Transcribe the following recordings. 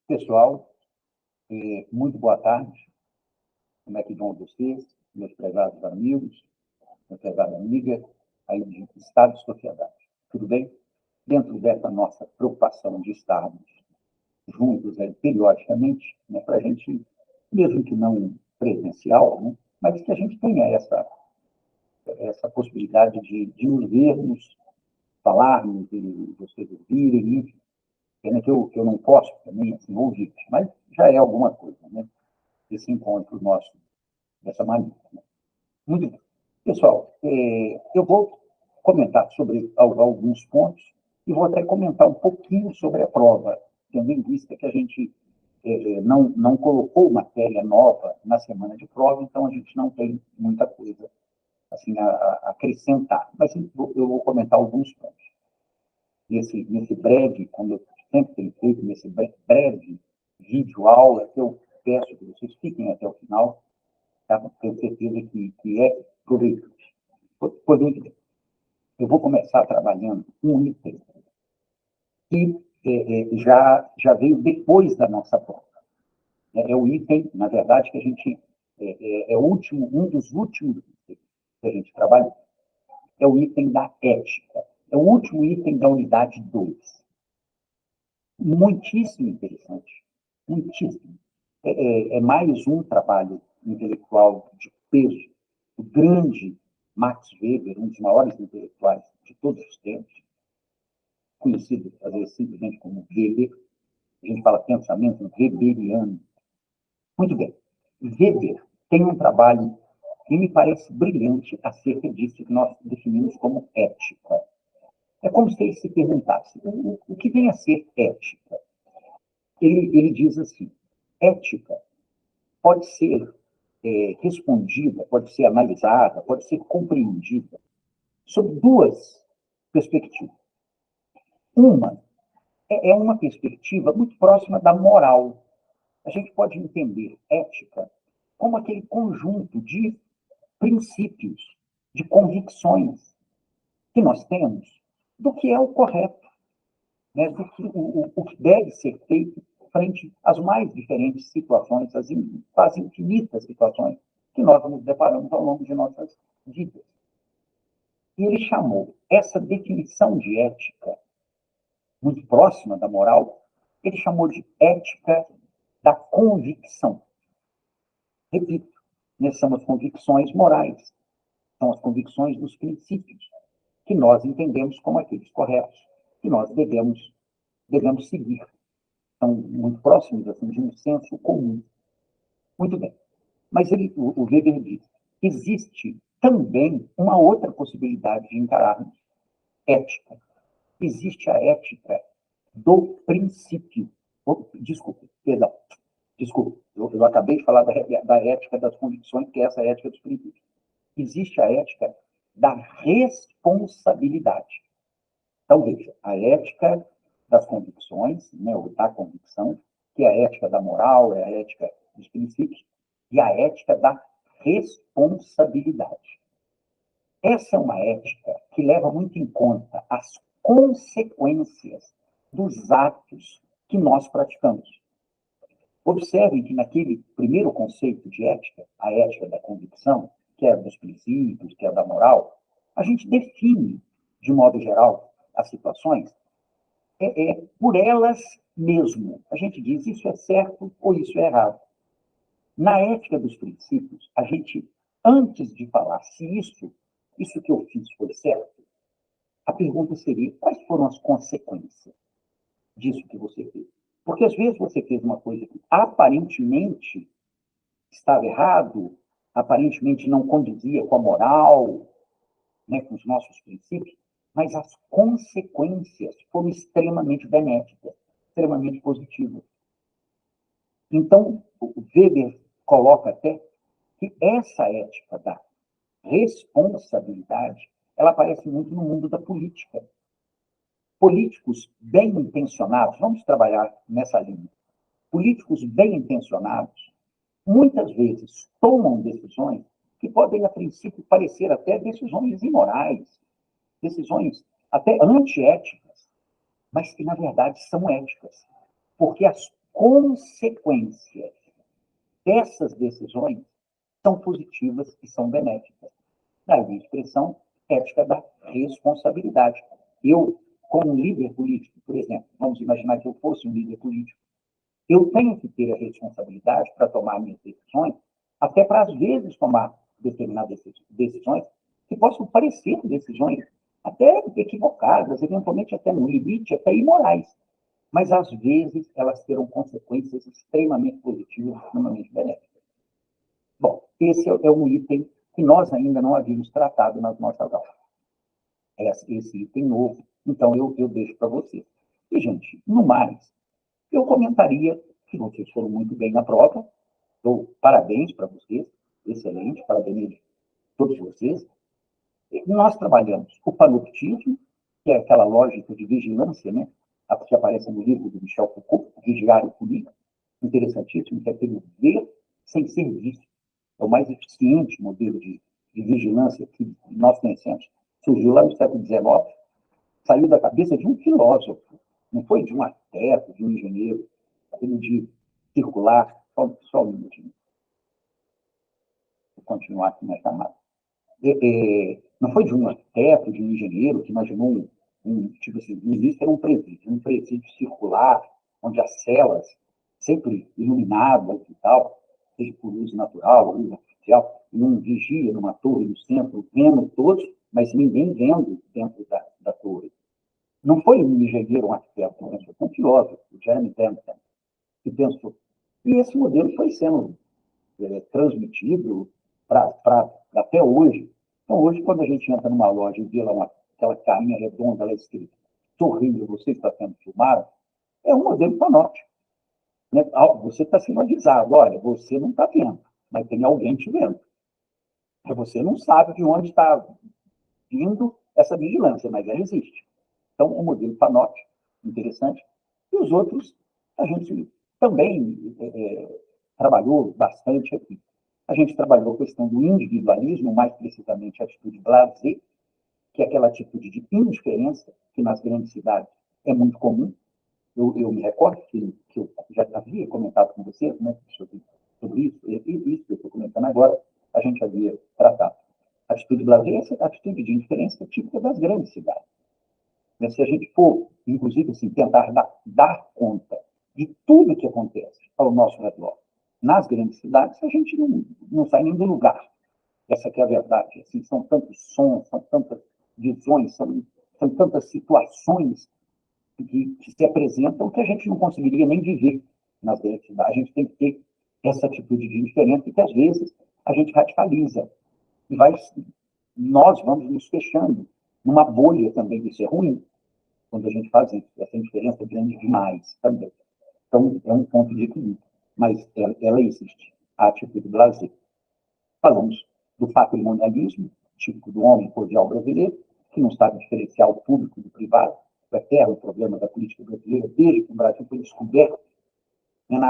Pessoal, muito boa tarde. Como é que vão vocês, meus prezados amigos, minha prezada amiga, aí de Estado e Sociedade? Tudo bem? Dentro dessa nossa preocupação de estarmos juntos aí, periodicamente, né, para a gente, mesmo que não presencial, né, mas que a gente tenha essa possibilidade de nos vermos, falarmos e vocês ouvirem, enfim. Pena que eu não posso também assim, ouvir, mas já é alguma coisa, né? Esse encontro nosso dessa maneira. Né? Muito bem. Pessoal, eu vou comentar sobre alguns pontos e vou até comentar um pouquinho sobre a prova, tendo em vista que a gente não colocou matéria nova na semana de prova, então a gente não tem muita coisa assim, a acrescentar. Mas eu vou comentar alguns pontos. Nesse breve, como eu sempre tenho feito, nesse breve vídeo-aula, que eu peço que vocês fiquem até o final, tá? Tenho certeza que é proveitoso. Pois muito bem. Eu vou começar trabalhando um item que já veio depois da nossa prova. É o item, na verdade, que a gente é um dos últimos itens que a gente trabalhou. É o item da ética. É o último item da unidade 2. Muitíssimo interessante. Muitíssimo. É mais um trabalho intelectual de peso. O grande Max Weber, um dos maiores intelectuais de todos os tempos, conhecido, às vezes, simplesmente como Weber. A gente fala pensamento weberiano. Muito bem. Weber tem um trabalho que me parece brilhante acerca disso que nós definimos como ética. É como se ele se perguntasse, o que vem a ser ética? Ele diz assim, ética pode ser respondida, pode ser analisada, pode ser compreendida sob duas perspectivas. Uma é uma perspectiva muito próxima da moral. A gente pode entender ética como aquele conjunto de princípios, de convicções que nós temos do que é o correto, né? Do que o que deve ser feito frente às mais diferentes situações, às quase infinitas situações que nós nos deparamos ao longo de nossas vidas. E ele chamou essa definição de ética, muito próxima da moral, ele chamou de ética da convicção. Repito, são as convicções morais, são as convicções dos princípios, que nós entendemos como aqueles corretos, que nós devemos seguir. São muito próximos assim, de um senso comum. Muito bem. Mas o Weber diz que existe também uma outra possibilidade de encararmos ética. Existe a ética do princípio. Desculpe, eu acabei de falar da ética das convicções, que é essa ética dos princípios. Existe a ética da responsabilidade. Então, veja, a ética das convicções, né, ou da convicção, que é a ética da moral, é a ética dos princípios, e a ética da responsabilidade. Essa é uma ética que leva muito em conta as consequências dos atos que nós praticamos. Observem que naquele primeiro conceito de ética, a ética da convicção, que é dos princípios, que é da moral, a gente define, de modo geral, as situações por elas mesmo. A gente diz isso é certo ou isso é errado. Na ética dos princípios, a gente, antes de falar se isso que eu fiz foi certo, a pergunta seria, quais foram as consequências disso que você fez? Porque às vezes você fez uma coisa que aparentemente estava errado, aparentemente não conduzia com a moral, né, com os nossos princípios, mas as consequências foram extremamente benéficas, extremamente positivas. Então, o Weber coloca até que essa ética da responsabilidade, ela aparece muito no mundo da política. Políticos bem intencionados, vamos trabalhar nessa linha, políticos bem intencionados, muitas vezes tomam decisões que podem, a princípio, parecer até decisões imorais, decisões até antiéticas, mas que, na verdade, são éticas, porque as consequências dessas decisões são positivas e são benéficas. Daí a expressão ética da responsabilidade. Eu, como líder político, por exemplo, vamos imaginar que eu fosse um líder político, eu tenho que ter a responsabilidade para tomar minhas decisões, até para, às vezes, tomar determinadas decisões que possam parecer decisões até equivocadas, eventualmente até no limite, até imorais. Mas, às vezes, elas terão consequências extremamente positivas, extremamente benéficas. Bom, esse é um item que nós ainda não havíamos tratado nas nossas aulas. Esse item novo, então eu deixo para vocês. E, gente, no mais, eu comentaria que vocês foram muito bem na prova, dou parabéns para vocês, excelente, parabéns a todos vocês. E nós trabalhamos o panoptismo, que é aquela lógica de vigilância, né? Que aparece no livro do Michel Foucault, Vigiar o Político, interessantíssimo, que é aquele ver sem ser visto. É o mais eficiente modelo de vigilância que nós conhecemos. Surgiu lá no século XIX, saiu da cabeça de um filósofo, não foi de um arquiteto, de um engenheiro, aquele de circular, só um minutinho. Vou continuar aqui na chamada. Não foi de um arquiteto, de um engenheiro que imaginou tipo assim, no início era um presídio circular, onde as celas, sempre iluminadas e tal, seja por uso natural, luz artificial, e um vigia numa torre no centro, vendo todos, mas ninguém vendo dentro da torre. Não foi um engenheiro, um arquiteto, foi um filósofo, o Jeremy Bentham, que pensou. E esse modelo foi sendo transmitido até hoje. Então, hoje, quando a gente entra numa loja e vê lá aquela carinha redonda lá escrita, sorrindo, você está sendo filmado, é um modelo panóptico. Né? Você está sendo avisado, olha, você não está vendo, mas tem alguém te vendo. Você não sabe de onde está vindo essa vigilância, mas ela existe. Então, o modelo panóptico, interessante. E os outros, a gente também trabalhou bastante aqui. A gente trabalhou a questão do individualismo, mais precisamente a atitude blasé, que é aquela atitude de indiferença, que nas grandes cidades é muito comum. Eu me recordo que eu já havia comentado com você, né, sobre isso, e isso que eu estou comentando agora, a gente havia tratado. A atitude blasé é essa atitude de indiferença típica das grandes cidades. Mas se a gente for, inclusive, assim, tentar dar conta de tudo que acontece ao nosso redor nas grandes cidades, a gente não sai nem do lugar. Essa que é a verdade. Assim, são tantos sons, são tantas visões, são tantas situações que se apresentam que a gente não conseguiria nem viver nas grandes cidades. A gente tem que ter essa atitude de indiferença que, às vezes, a gente radicaliza. E nós vamos nos fechando numa bolha também, isso é ruim, quando a gente faz isso. Essa indiferença é grande demais também. Então, é um ponto de equilíbrio. Mas ela existe, a atitude blasé. Falamos do patrimonialismo, típico do homem cordial brasileiro, que não sabe diferenciar o público do privado, o eterno problema da política brasileira, desde que o Brasil foi descoberto.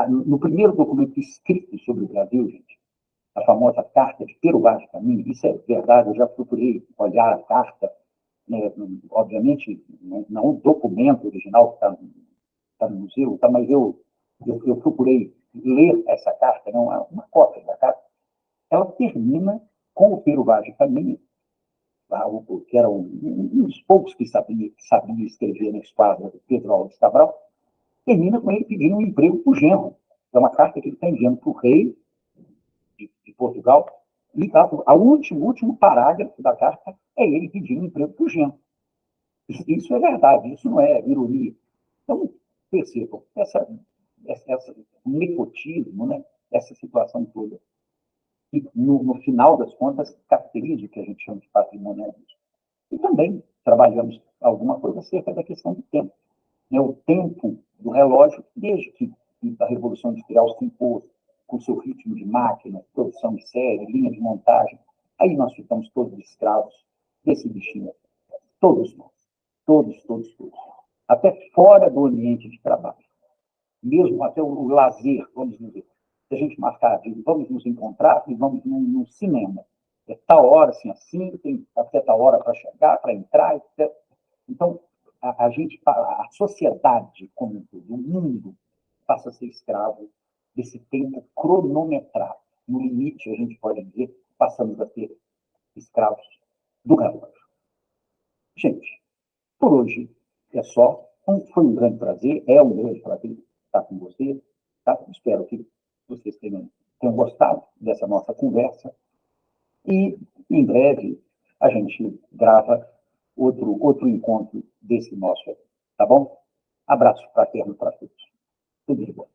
No primeiro documento escrito sobre o Brasil, gente, a famosa Carta de Pero Vaz de Caminha, isso é verdade, eu já procurei olhar a carta, né, obviamente, não o documento original que está no museu, tá, mas eu procurei ler essa carta, não, uma cópia da carta. Ela termina com o Pero Vaz de Caminha, que era um dos poucos que sabia escrever na esquadra do Pedro Álvares Cabral, termina com ele pedindo um emprego para o genro. É uma carta que ele está enviando para o rei de Portugal, e o último parágrafo da carta é ele pedindo um emprego para o genro. Isso é verdade, isso não é ironia. Então, percebam, essa nepotismo, né, essa situação toda, que no final das contas caracteriza o que a gente chama de patrimonialismo. E também trabalhamos alguma coisa acerca da questão do tempo. Né? O tempo do relógio, desde que a Revolução Industrial se impôs, com seu ritmo de máquina, produção em série, linha de montagem, aí nós ficamos todos escravos desse bichinho. Todos nós. Todos. Até fora do ambiente de trabalho. Mesmo até o lazer, vamos dizer. Se a gente marcar, vamos nos encontrar e vamos num cinema. É tal hora, assim, tem até tal hora para chegar, para entrar, etc. Então, a sociedade como um todo, o mundo, passa a ser escravo desse tempo cronometrado. No limite, a gente pode dizer, passamos a ser escravos do relógio. Gente, por hoje é só. Foi um grande prazer, é um grande prazer estar com vocês. Tá? Espero que vocês tenham gostado dessa nossa conversa. E, em breve, a gente grava outro encontro desse nosso. Tá bom? Abraço fraterno para todos. Tudo de bom.